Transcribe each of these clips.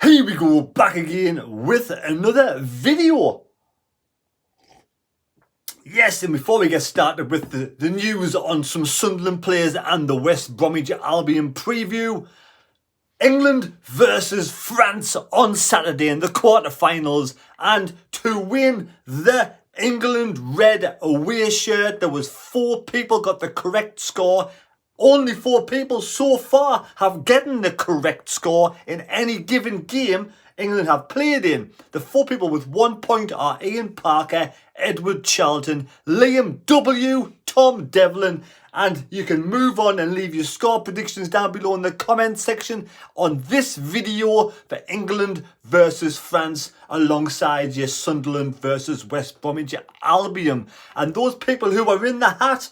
Here we go, back again with another video. Yes, and before we get started with the news on some Sunderland players and the West Bromwich Albion preview, England versus France on Saturday in the quarterfinals, and to win the England red away shirt, there was 4 people got the correct score. Only 4 people so far have gotten the correct score in any given game England have played in. The 4 people with 1 point are Ian Parker, Edward Charlton, Liam W, Tom Devlin, and you can move on and leave your score predictions down below in the comment section on this video for England versus France alongside your Sunderland versus West Bromwich Albion. And those people who are in the hat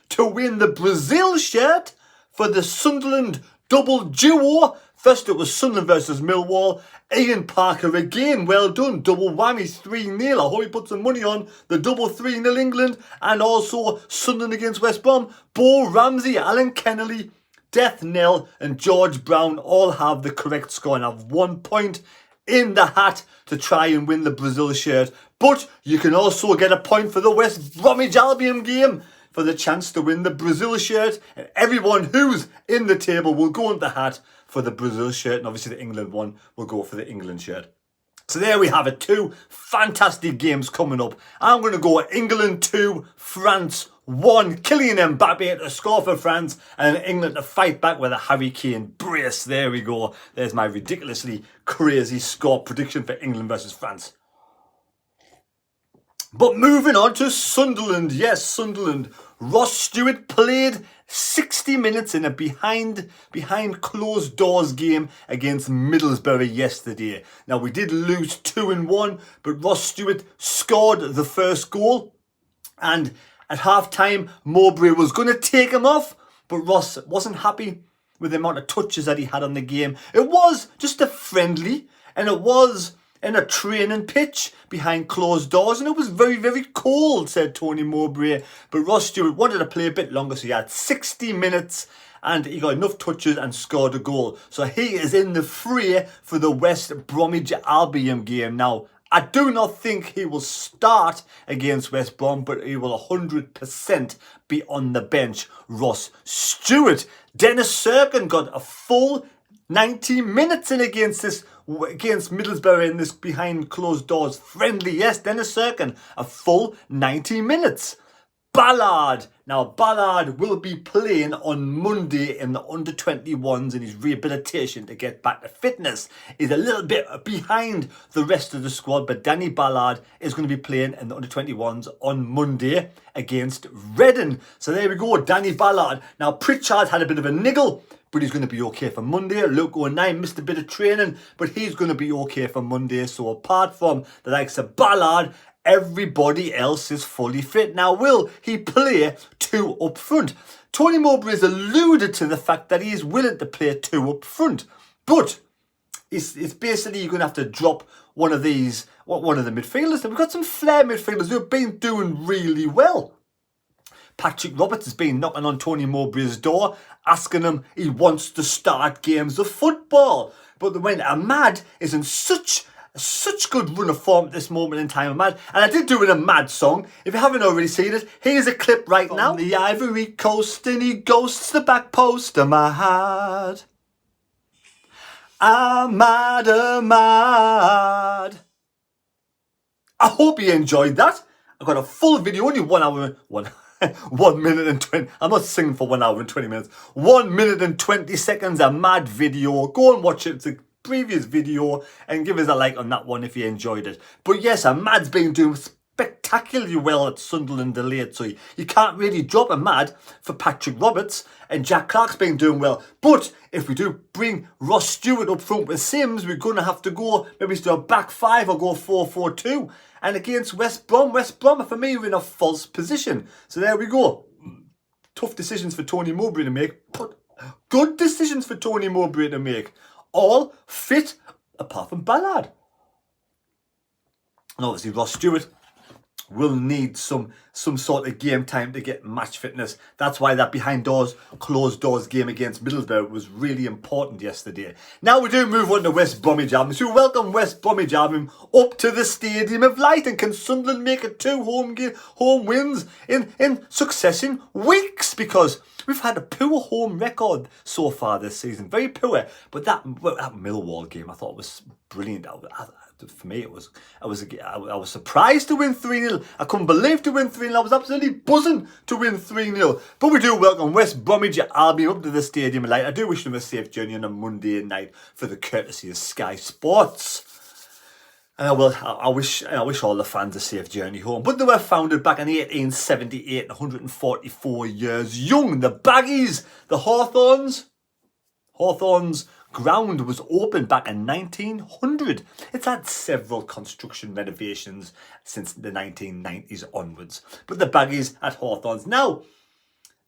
to win the Brazil shirt for the Sunderland double duo. First it was Sunderland versus Millwall. Ian Parker again, well done, double whammy, 3-0. I hope you put some money on the double 3-0 England, and also Sunderland against West Brom. Bo Ramsey, Alan Kennelly, Death Knell and George Brown all have the correct score and have 1 point in the hat to try and win the Brazil shirt. But you can also get a point for the West Bromwich Albion game for the chance to win the Brazil shirt, and everyone who's in the table will go in the hat for the Brazil shirt, and obviously the England one will go for the England shirt. So there we have it, 2 fantastic games coming up. I'm going to go England 2, France 1. Kylian Mbappe to score for France, and England to fight back with a Harry Kane brace. There we go. There's my ridiculously crazy score prediction for England versus France. But moving on to Sunderland. Yes, Sunderland. Ross Stewart played 60 minutes in a behind closed doors game against Middlesbrough yesterday. Now, we did lose 2-1, but Ross Stewart scored the first goal. And at half-time, Mowbray was going to take him off, but Ross wasn't happy with the amount of touches that he had on the game. It was just a friendly, and it was in a training pitch behind closed doors, and it was very, very cold, said Tony Mowbray. But Ross Stewart wanted to play a bit longer, so he had 60 minutes and he got enough touches and scored a goal. So he is in the fray for the West Bromwich Albion game. Now, I do not think he will start against West Brom, but he will 100% be on the bench. Ross Stewart. Dennis Serkin got a full 90 minutes in against Middlesbrough in this behind closed doors friendly. Yes, Dennis Serkin, a full 90 minutes. Ballard. Now, Ballard will be playing on Monday in the under-21s in his rehabilitation to get back to fitness. He's a little bit behind the rest of the squad, but Danny Ballard is going to be playing in the under-21s on Monday against Reading. So there we go, Danny Ballard. Now, Pritchard had a bit of a niggle, but he's going to be okay for Monday. Luke O'Neill missed a bit of training, but he's going to be okay for Monday. So apart from the likes of Ballard, everybody else is fully fit. Now, will he play 2 up front? Tony Mowbray has alluded to the fact that he is willing to play 2 up front, but it's basically you're going to have to drop one of the midfielders. And we've got some flair midfielders who have been doing really well. Patrick Roberts has been knocking on Tony Mowbray's door, asking him he wants to start games of football. But when Ahmad is in such good run of form at this moment in time, Ahmad, and I did do an Ahmad song. If you haven't already seen it, here's a clip right now. On the Ivory Coast, and he ghosts the back post. Ahmad, Ahmad, Ahmad. I hope you enjoyed that. I've got a full video, only 1 hour, 1 minute and 20. I'm not singing for 1 hour and 20 minutes. 1 minute and 20 seconds, a mad video. Go and watch it. It's a previous video and give us a like on that one if you enjoyed it. But yes, Ahmad's been doing spectacularly well at Sunderland of late, so you can't really drop Ahmad for Patrick Roberts, and Jack Clark's been doing well. But if we do bring Ross Stewart up front with Sims, we're going to have to go maybe to a back 5 or go 4-4-2. And against West Brom for me are in a false position. So there we go. Tough decisions for Tony Mowbray to make, but good decisions for Tony Mowbray to make. All fit apart from Ballard. And obviously Ross Stewart will need some sort of game time to get match fitness. That's why that closed doors game against Middlesbrough was really important yesterday. Now we do move on to West Bromwich Albion. So welcome West Bromwich Albion up to the Stadium of Light, and can Sunderland make it 2 home wins in succession weeks? Because we've had a poor home record so far this season, very poor. But that Millwall game I thought was brilliant. For me, I was surprised to win 3-0. I couldn't believe to win 3-0. I was absolutely buzzing to win 3-0. But we do welcome West Bromwich Albion up to the Stadium of Light. I do wish them a safe journey on a Monday night for the courtesy of Sky Sports. And I wish all the fans a safe journey home. But they were founded back in 1878, 144 years young. The Baggies, the Hawthorns ground was opened back in 1900. It's had several construction renovations since the 1990s onwards. But the Baggies at Hawthorns. Now,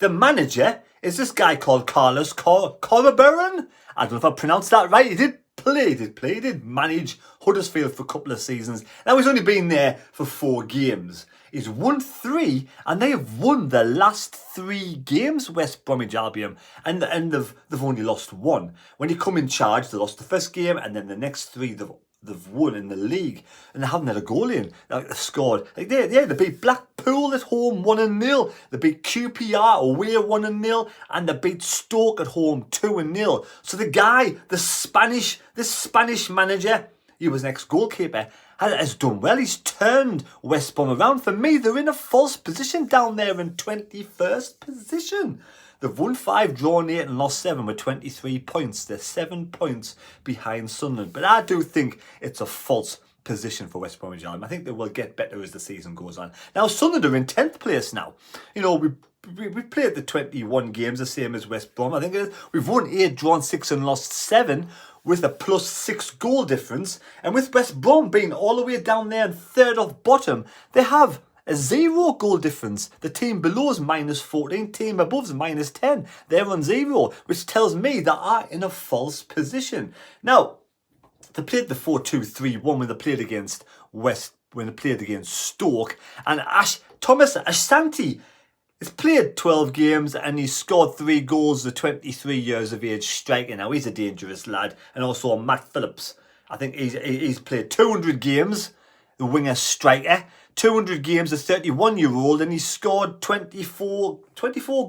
the manager is this guy called Carlos Corberán. I don't know if I pronounced that right. He did manage Huddersfield for a couple of seasons. Now, he's only been there for 4 games. He's won 3, and they have won the last 3 games, West Bromwich Albion, and they've only lost 1. When he come in charge, they lost the first game, and then the next 3 they've won in the league, and they haven't had a goal in. They've scored. They beat Blackpool at home 1-0. They beat QPR away 1-0, and they beat Stoke at home 2-0. So this Spanish manager, he was an ex-goalkeeper, has done well. He's turned West Brom around. For me, they're in a false position down there in 21st position. They've won 5, drawn 8 and lost 7 with 23 points. They're 7 points behind Sunderland. But I do think it's a false position for West Bromwich Albion. I think they will get better as the season goes on. Now, Sunderland are in 10th place now. You know, we played the 21 games the same as West Brom. I think it is. We've won 8, drawn 6 and lost 7 with a +6 goal difference. And with West Brom being all the way down there and 3rd off bottom, they have a 0 goal difference. The team below is -14, team above is -10. They're on 0, which tells me they are in a false position. Now, they played the 4-2-3-1 when they played against Stoke, and Thomas Asante has played 12 games and he's scored 3 goals at 23 years of age striking. Now, he's a dangerous lad. And also Matt Phillips. I think he's played 200 games, the winger striker. 200 games, a 31-year-old, and he scored 24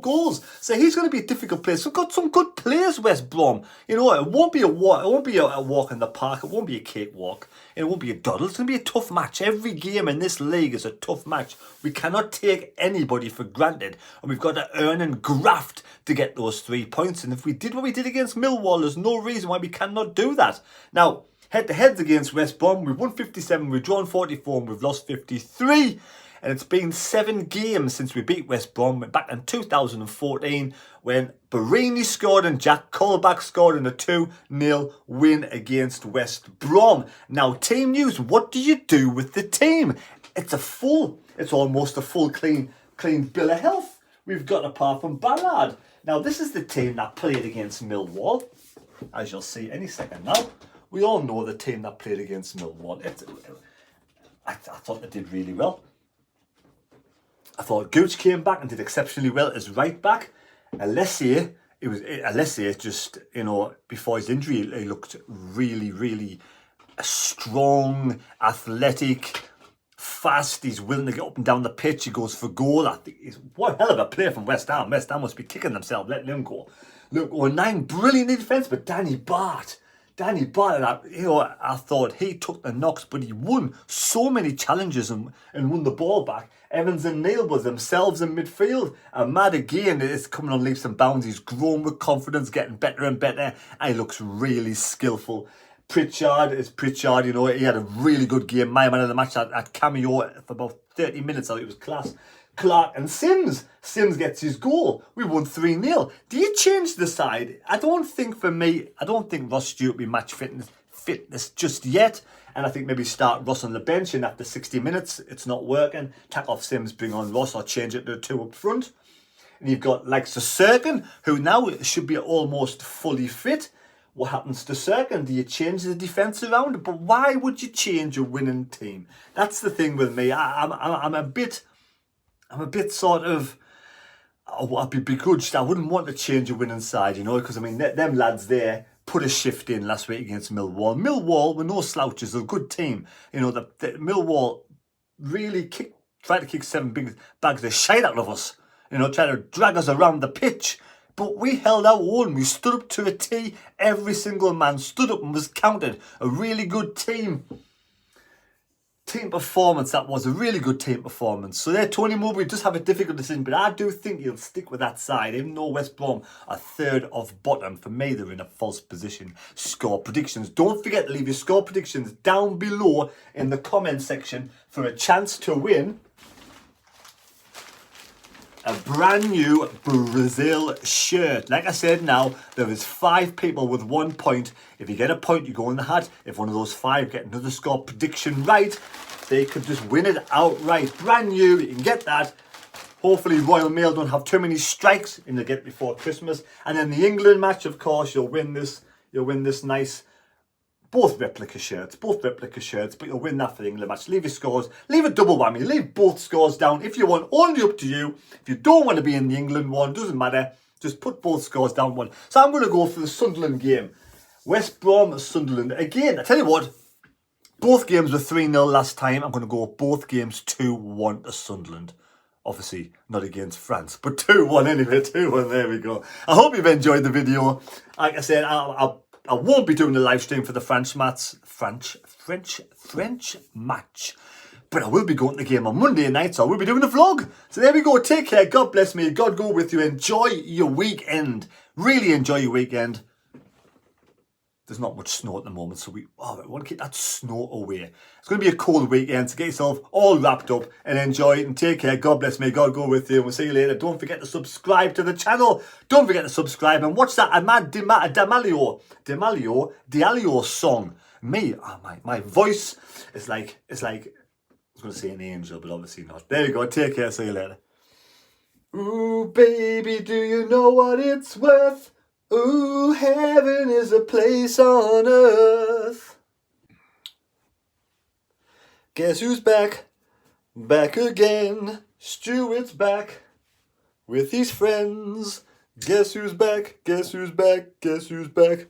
goals. So he's going to be a difficult player. So we've got some good players, West Brom. You know, it won't be a walk in the park. It won't be a cakewalk. It won't be a doddle. It's going to be a tough match. Every game in this league is a tough match. We cannot take anybody for granted, and we've got to earn and graft to get those 3 points. And if we did what we did against Millwall, there's no reason why we cannot do that. Now, head-to-heads against West Brom, we've won 57, we've drawn 44, and we've lost 53. And it's been 7 games since we beat West Brom, back in 2014, when Barini scored and Jack Colback scored in a 2-0 win against West Brom. Now, team news, what do you do with the team? It's almost a full clean bill of health we've got apart from Ballard. Now, this is the team that played against Millwall, as you'll see any second now. We all know the team that played against Millwall. I thought they did really well. I thought Gooch came back and did exceptionally well as right back. Alessia just, you know, before his injury, he looked really, really strong, athletic, fast. He's willing to get up and down the pitch. He goes for goal. I think what a hell of a player from West Ham. West Ham must be kicking themselves, letting him go. Look, 9 brilliant in defence, but Danny Bart, I thought he took the knocks, but he won so many challenges and won the ball back. Evans and Neil was themselves in midfield. Ahmad again is coming on leaps and bounds. He's grown with confidence, getting better and better, and he looks really skillful. Pritchard, you know, he had a really good game. My man of the match at Cameo for about 30 minutes. I thought it was class. Clark and Sims. Sims gets his goal. We won 3-0. Do you change the side? I don't think Ross Stewart will be match fitness just yet. And I think maybe start Ross on the bench, and after 60 minutes, it's not working. Take off Sims, bring on Ross, or change it to 2 up front. And you've got like Sirkin, who now should be almost fully fit. what happens to second? Do you change the defence around? But why would you change a winning team? That's the thing with me. I'm a bit sort of, I'd be begrudged. I wouldn't want to change a winning side, you know, because I mean, them lads there put a shift in last week against Millwall. Millwall were no slouches, they're a good team. You know, the Millwall really tried to kick 7 big bags of shite out of us. You know, trying to drag us around the pitch. But we held our own. We stood up to a T. Every single man stood up and was counted. A really good team performance. That was a really good team performance. So there, Tony Mowbray does have a difficult decision, but I do think he'll stick with that side, even though West Brom are third of bottom. For me, they're in a false position. Score predictions. Don't forget to leave your score predictions down below in the comment section for a chance to win a brand new Brazil shirt. Like I said, now there is 5 people with 1 point. If you get a point, you go in the hat. If one of those 5 get another score prediction right, they could just win it outright. Brand new, you can get that. Hopefully Royal Mail don't have too many strikes and you'll get it before Christmas. And then the England match, of course, you'll win this nice both replica shirts, but you'll win that for the England match. Leave your scores, leave a double whammy, leave both scores down if you want, only up to you. If you don't want to be in the England one, doesn't matter, just put both scores down one. So I'm going to go for the Sunderland game. West Brom, Sunderland. Again, I tell you what, both games were 3-0 last time. I'm going to go both games 2-1 to Sunderland. Obviously, not against France, but 2-1 anyway, 2-1, there we go. I hope you've enjoyed the video. Like I said, I won't be doing the live stream for the French match, but I will be going to the game on Monday night, so I will be doing a vlog. So there we go. Take care. God bless me. God go with you. Enjoy your weekend. Really enjoy your weekend. There's not much snow at the moment, so we want to keep that snow away. It's going to be a cold weekend, so get yourself all wrapped up and enjoy it and take care. God bless me. God go with you. And we'll see you later. Don't forget to subscribe to the channel. Don't forget to subscribe and watch that Ahmad Diallo song. My voice is like, I was going to say an angel, but obviously not. There you go. Take care. See you later. Ooh, baby, do you know what it's worth? Ooh, heaven is a place on earth. Guess who's back? Back again. Stewart's back with his friends. Guess who's back? Guess who's back? Guess who's back?